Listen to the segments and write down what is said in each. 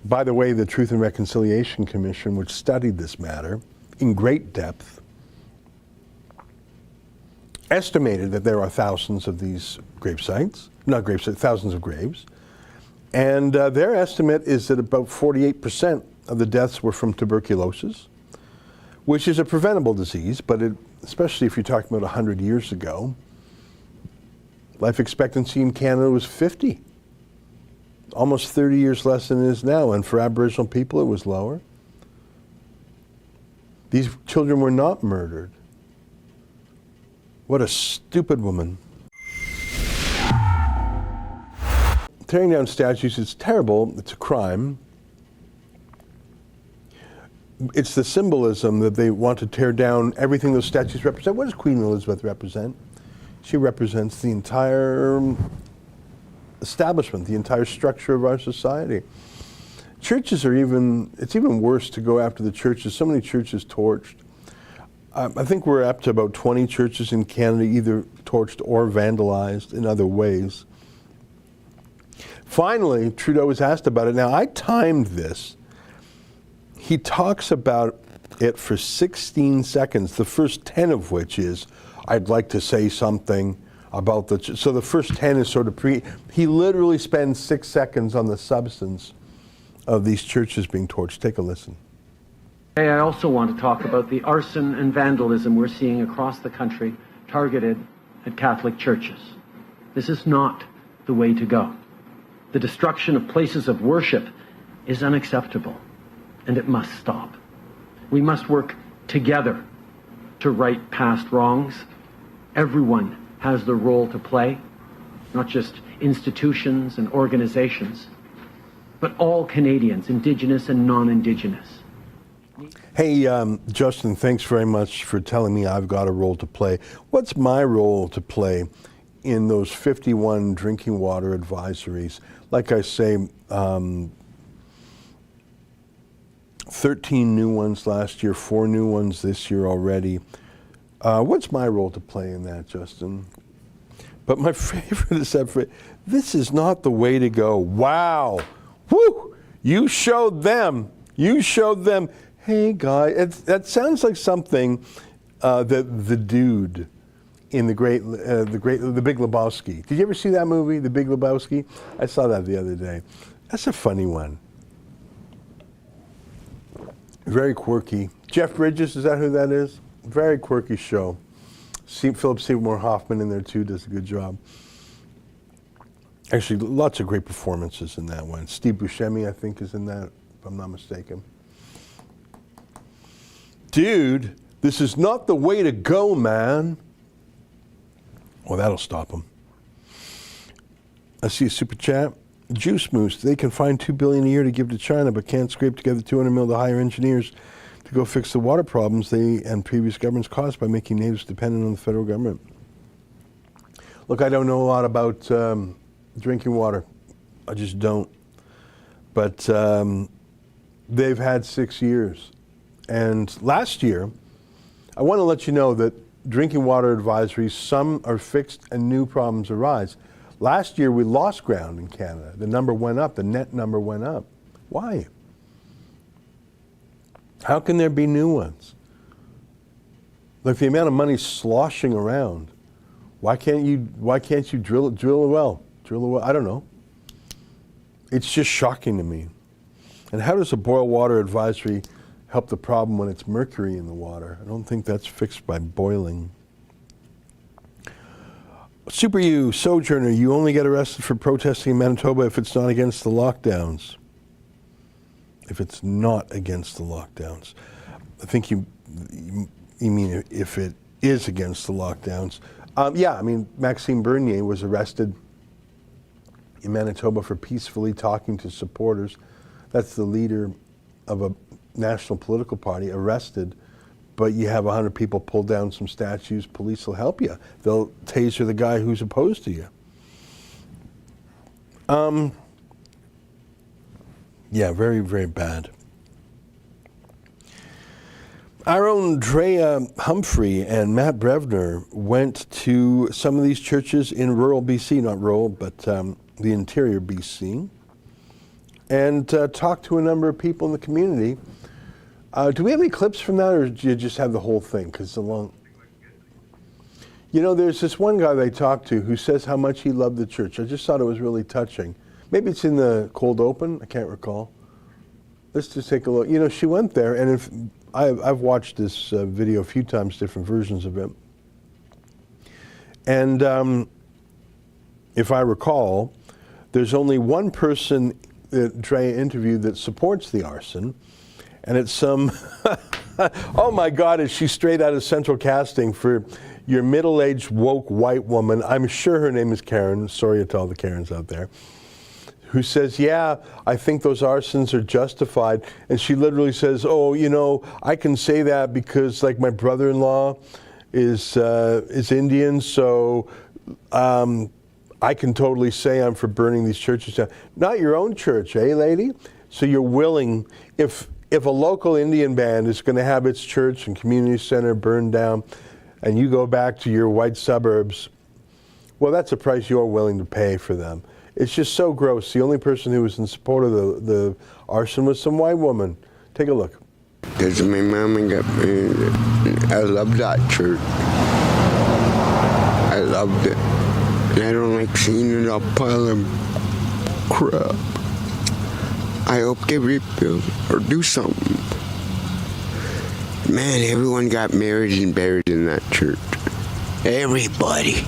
By the way, the Truth and Reconciliation Commission, which studied this matter in great depth, estimated that there are thousands of these gravesites, not gravesites, thousands of graves. And their estimate is that about 48% of the deaths were from tuberculosis, which is a preventable disease, but especially if you're talking about 100 years ago, life expectancy in Canada was 50. Almost 30 years less than it is now, and for Aboriginal people it was lower. These children were not murdered. What a stupid woman. Tearing down statues is terrible, it's a crime. It's the symbolism that they want to tear down everything those statues represent. What does Queen Elizabeth represent? She represents the entire establishment, the entire structure of our society. Churches are it's even worse to go after the churches. So many churches torched. I think we're up to about 20 churches in Canada either torched or vandalized in other ways. Finally, Trudeau was asked about it. Now, I timed this. He talks about it for 16 seconds, the first 10 of which is, I'd like to say something about so the first 10 is sort of he literally spends 6 seconds on the substance of these churches being torched. Take a listen. I also want to talk about the arson and vandalism we're seeing across the country targeted at Catholic churches. This is not the way to go. The destruction of places of worship is unacceptable, and it must stop. We must work together to right past wrongs. Everyone has the role to play, not just institutions and organizations, but all Canadians, Indigenous and non-Indigenous. Hey, Justin, thanks very much for telling me I've got a role to play. What's my role to play in those 51 drinking water advisories? Like I say, 13 new ones last year, 4 new ones this year already. What's my role to play in that, Justin? But my favorite is that this is not the way to go. Wow. Woo! You showed them. You showed them. Hey, guy, that sounds like something that the dude in the Big Lebowski. Did you ever see that movie, The Big Lebowski? I saw that the other day. That's a funny one. Very quirky. Jeff Bridges, is that who that is? Very quirky show. Philip Seymour Hoffman in there too does a good job. Actually, lots of great performances in that one. Steve Buscemi, I think, is in that, if I'm not mistaken. Dude, this is not the way to go, man. Well, that'll stop them. I see a super chat. Juice Moose, they can find $2 billion a year to give to China, but can't scrape together $200 million to hire engineers to go fix the water problems they and previous governments caused by making natives dependent on the federal government. Look, I don't know a lot about drinking water. I just don't. But they've had 6 years. And last year, I want to let you know that drinking water advisories, some are fixed and new problems arise. Last year, we lost ground in Canada. The number went up. The net number went up. Why? How can there be new ones? Like the amount of money sloshing around, why can't you drill a well? Drill a well? I don't know. It's just shocking to me. And how does a boil water advisory help the problem when it's mercury in the water? I don't think that's fixed by boiling. Super U, Sojourner, you only get arrested for protesting in Manitoba if it's not against the lockdowns. If it's not against the lockdowns. I think you mean if it is against the lockdowns. Yeah, I mean, Maxime Bernier was arrested in Manitoba for peacefully talking to supporters. That's the leader of a national political party arrested, but you have 100 people pull down some statues, police will help you. They'll taser the guy who's opposed to you. Yeah, very, very bad. Our own Drea, Humphrey, and Matt Brevner went to some of these churches in rural BC, not rural, but the interior BC. and talked to a number of people in the community. Do we have any clips from that, or do you just have the whole thing? Because it's a long... You know, there's this one guy they talked to who says how much he loved the church. I just thought it was really touching. Maybe it's in the cold open. I can't recall. Let's just take a look. You know, she went there, and if I've watched this video a few times, different versions of it. And if I recall, there's only one person that Drea interviewed that supports the arson, and it's some, oh my God, is she straight out of Central Casting for your middle-aged, woke white woman. I'm sure her name is Karen. Sorry to all the Karens out there. Who says, yeah, I think those arsons are justified. And she literally says, oh, you know, I can say that because, like, my brother-in-law is Indian, so I can totally say I'm for burning these churches down. Not your own church, eh, lady? So you're willing, if a local Indian band is going to have its church and community center burned down, and you go back to your white suburbs, well, that's a price you're willing to pay for them. It's just so gross. The only person who was in support of the arson was some white woman. Take a look. Because my mom got married. I love that church. I loved it. And I don't like seeing it all pile of crap. I hope they rebuild or do something. Man, everyone got married and buried in that church. Everybody.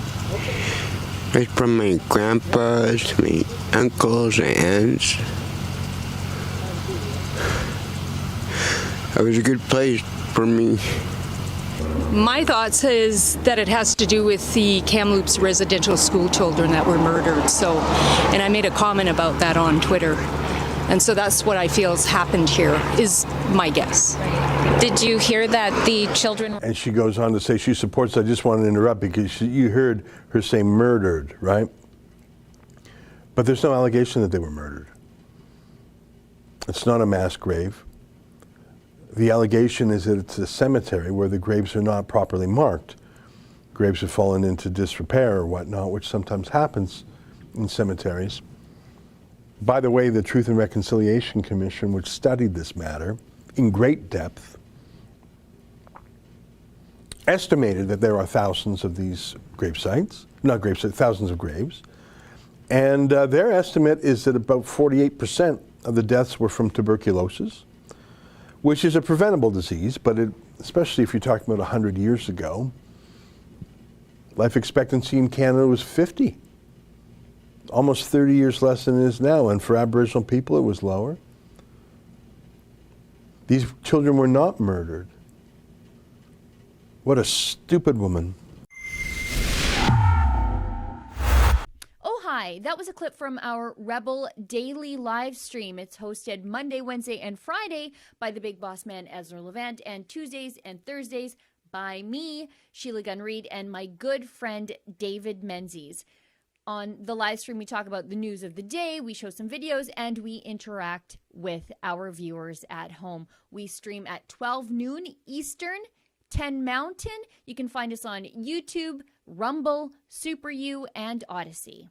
Right from my grandpas to my uncles and aunts. It was a good place for me. My thoughts is that it has to do with the Kamloops residential school children that were murdered. So, and I made a comment about that on Twitter. And so that's what I feel has happened here, is my guess. Did you hear that the children... And she goes on to say she supports, I just want to interrupt because you heard her say murdered, right? But there's no allegation that they were murdered. It's not a mass grave. The allegation is that it's a cemetery where the graves are not properly marked. Graves have fallen into disrepair or whatnot, which sometimes happens in cemeteries. By the way, the Truth and Reconciliation Commission, which studied this matter in great depth, estimated that there are thousands of these grave sites, not grave sites, thousands of graves. And their estimate is that about 48% of the deaths were from tuberculosis, which is a preventable disease, but especially if you're talking about 100 years ago, life expectancy in Canada was 50. Almost 30 years less than it is now, and for Aboriginal people it was lower. These children were not murdered. What a stupid woman. Oh, hi. That was a clip from our Rebel Daily Livestream. It's hosted Monday, Wednesday, and Friday by the big boss man, Ezra Levant, and Tuesdays and Thursdays by me, Sheila Gunn-Reid, and my good friend, David Menzies. On the live stream, we talk about the news of the day, we show some videos, and we interact with our viewers at home. We stream at 12 noon Eastern, 10 Mountain. You can find us on YouTube, Rumble, Super U, and Odyssey.